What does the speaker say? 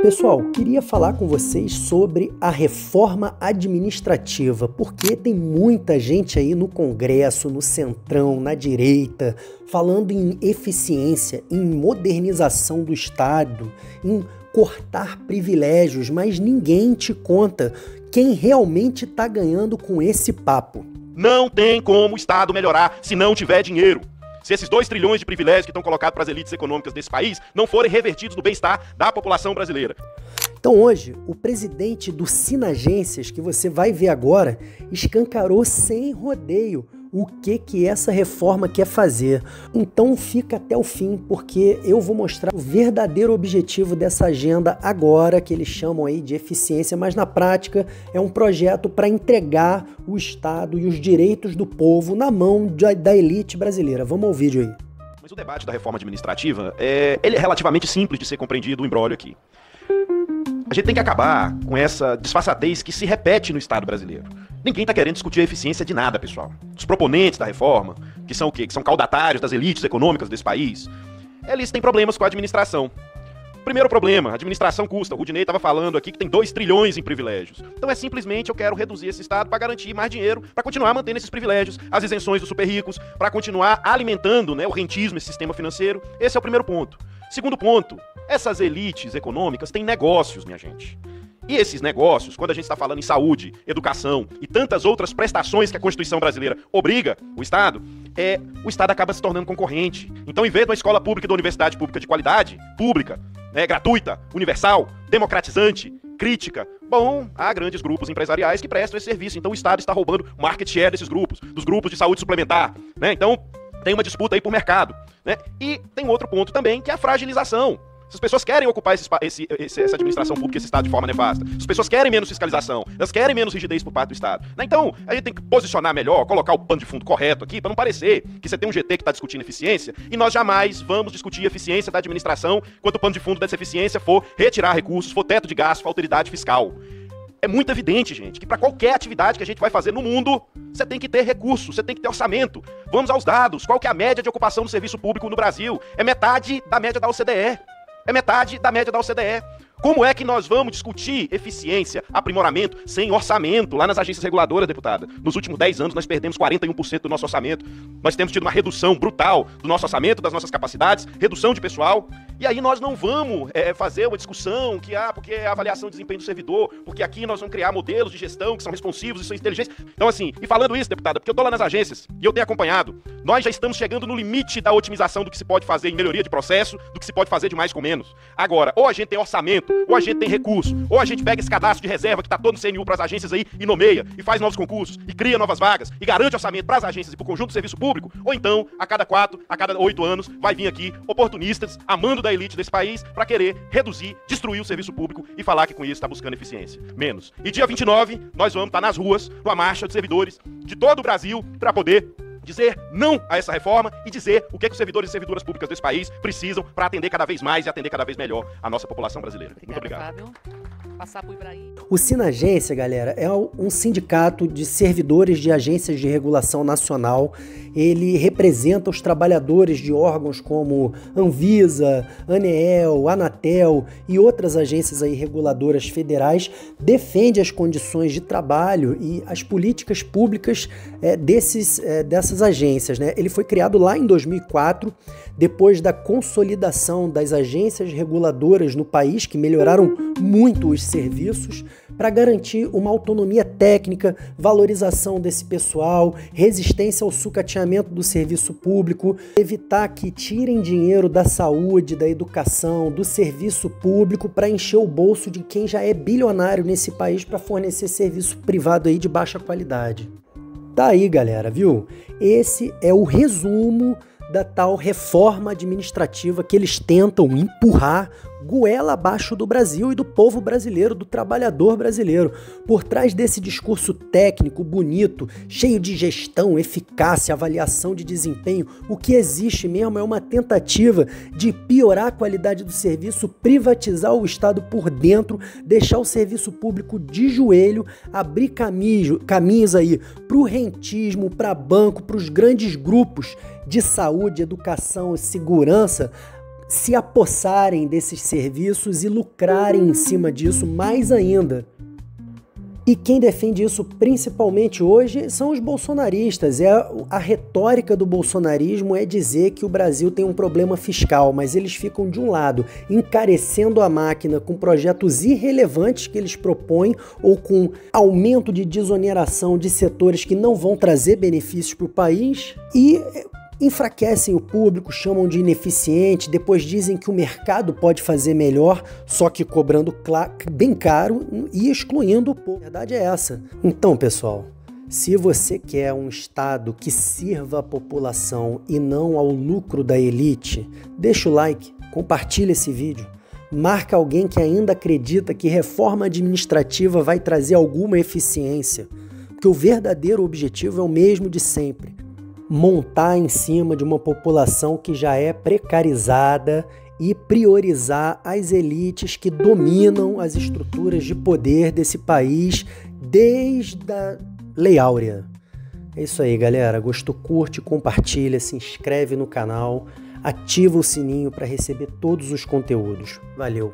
Pessoal, queria falar com vocês sobre a reforma administrativa, porque tem muita gente aí no Congresso, no Centrão, na direita, falando em eficiência, em modernização do Estado, em cortar privilégios, mas ninguém te conta quem realmente está ganhando com esse papo. Não tem como o Estado melhorar se não tiver dinheiro. Se esses 2 trilhões de privilégios que estão colocados para as elites econômicas desse país não forem revertidos no bem-estar da população brasileira. Então hoje, o presidente do Sinagências, que você vai ver agora, escancarou sem rodeio o que essa reforma quer fazer. Então fica até o fim, porque eu vou mostrar o verdadeiro objetivo dessa agenda agora, que eles chamam aí de eficiência, mas na prática é um projeto para entregar o Estado e os direitos do povo na mão da elite brasileira. Vamos ao vídeo aí. Mas o debate da reforma administrativa, ele é relativamente simples de ser compreendido, o imbróglio aqui. A gente tem que acabar com essa disfarçatez que se repete no Estado brasileiro. Ninguém está querendo discutir a eficiência de nada, pessoal. Os proponentes da reforma, que são o quê? Que são caudatários das elites econômicas desse país, eles têm problemas com a administração. Primeiro problema, a administração custa. O Rudinei estava falando aqui que tem 2 trilhões em privilégios. Então é simplesmente eu quero reduzir esse Estado para garantir mais dinheiro, para continuar mantendo esses privilégios, as isenções dos super ricos, para continuar alimentando, o rentismo, esse sistema financeiro. Esse é o primeiro ponto. Segundo ponto, essas elites econômicas têm negócios, minha gente. E esses negócios, quando a gente está falando em saúde, educação e tantas outras prestações que a Constituição brasileira obriga o Estado acaba se tornando concorrente. Então, em vez de uma escola pública e de uma universidade pública de qualidade, pública, gratuita, universal, democratizante, crítica, há grandes grupos empresariais que prestam esse serviço. Então, o Estado está roubando o market share desses grupos, dos grupos de saúde suplementar, Então, tem uma disputa aí por mercado, E tem outro ponto também, que é a fragilização. Se as pessoas querem ocupar essa administração pública, esse Estado de forma nefasta, as pessoas querem menos fiscalização, elas querem menos rigidez por parte do Estado. Então, a gente tem que posicionar melhor, colocar o pano de fundo correto aqui, para não parecer que você tem um GT que está discutindo eficiência, e nós jamais vamos discutir a eficiência da administração quando o pano de fundo dessa eficiência for retirar recursos, for teto de gasto, for autoridade fiscal. É muito evidente, gente, que para qualquer atividade que a gente vai fazer no mundo, você tem que ter recurso, você tem que ter orçamento. Vamos aos dados. Qual que é a média de ocupação do serviço público no Brasil? É metade da média da OCDE. É metade da média da OCDE. Como é que nós vamos discutir eficiência, aprimoramento, sem orçamento lá nas agências reguladoras, deputada? Nos últimos 10 anos nós perdemos 41% do nosso orçamento. Nós temos tido uma redução brutal do nosso orçamento, das nossas capacidades, redução de pessoal. E aí nós não vamos fazer uma discussão porque é a avaliação de desempenho do servidor, porque aqui nós vamos criar modelos de gestão que são responsivos e são inteligentes. Então assim, e falando isso, deputada, porque eu tô lá nas agências e eu tenho acompanhado, nós já estamos chegando no limite da otimização do que se pode fazer em melhoria de processo, do que se pode fazer de mais com menos. Agora, ou a gente tem orçamento, ou a gente tem recurso, ou a gente pega esse cadastro de reserva que tá todo no CNU para as agências aí e nomeia, e faz novos concursos, e cria novas vagas, e garante orçamento para as agências e para o conjunto do serviço público, ou então, a cada 8 anos, vai vir aqui oportunistas, amando da elite desse país, para querer reduzir, destruir o serviço público e falar que com isso está buscando eficiência. Menos. E dia 29, nós vamos estar nas ruas, numa marcha de servidores de todo o Brasil, para poder dizer não a essa reforma e dizer o que os servidores e servidoras públicas desse país precisam para atender cada vez mais e atender cada vez melhor a nossa população brasileira. Muito obrigado. Fábio. Passar pro Ibrahim. O Sinagência, galera, é um sindicato de servidores de agências de regulação nacional. Ele representa os trabalhadores de órgãos como Anvisa, Aneel, Anatel e outras agências aí reguladoras federais, defende as condições de trabalho e as políticas públicas dessas agências, Ele foi criado lá em 2004, depois da consolidação das agências reguladoras no país, que melhoraram muito os serviços, para garantir uma autonomia técnica, valorização desse pessoal, resistência ao sucateamento do serviço público, evitar que tirem dinheiro da saúde, da educação, do serviço público para encher o bolso de quem já é bilionário nesse país para fornecer serviço privado aí de baixa qualidade. Tá aí, galera, viu? Esse é o resumo da tal reforma administrativa que eles tentam empurrar goela abaixo do Brasil e do povo brasileiro, do trabalhador brasileiro. Por trás desse discurso técnico, bonito, cheio de gestão, eficácia, avaliação de desempenho, o que existe mesmo é uma tentativa de piorar a qualidade do serviço, privatizar o Estado por dentro, deixar o serviço público de joelho, abrir caminhos aí para o rentismo, para banco, para os grandes grupos de saúde, educação e segurança se apossarem desses serviços e lucrarem em cima disso mais ainda. E quem defende isso principalmente hoje são os bolsonaristas. A retórica do bolsonarismo é dizer que o Brasil tem um problema fiscal, mas eles ficam de um lado encarecendo a máquina com projetos irrelevantes que eles propõem ou com aumento de desoneração de setores que não vão trazer benefícios para o país e enfraquecem o público, chamam de ineficiente, depois dizem que o mercado pode fazer melhor, só que cobrando bem caro e excluindo o povo. A verdade é essa. Então, pessoal, se você quer um Estado que sirva a população e não ao lucro da elite, deixa o like, compartilha esse vídeo, marca alguém que ainda acredita que reforma administrativa vai trazer alguma eficiência, porque o verdadeiro objetivo é o mesmo de sempre: montar em cima de uma população que já é precarizada e priorizar as elites que dominam as estruturas de poder desse país desde a Lei Áurea. É isso aí, galera. Gostou? Curte, compartilha, se inscreve no canal, ativa o sininho para receber todos os conteúdos. Valeu!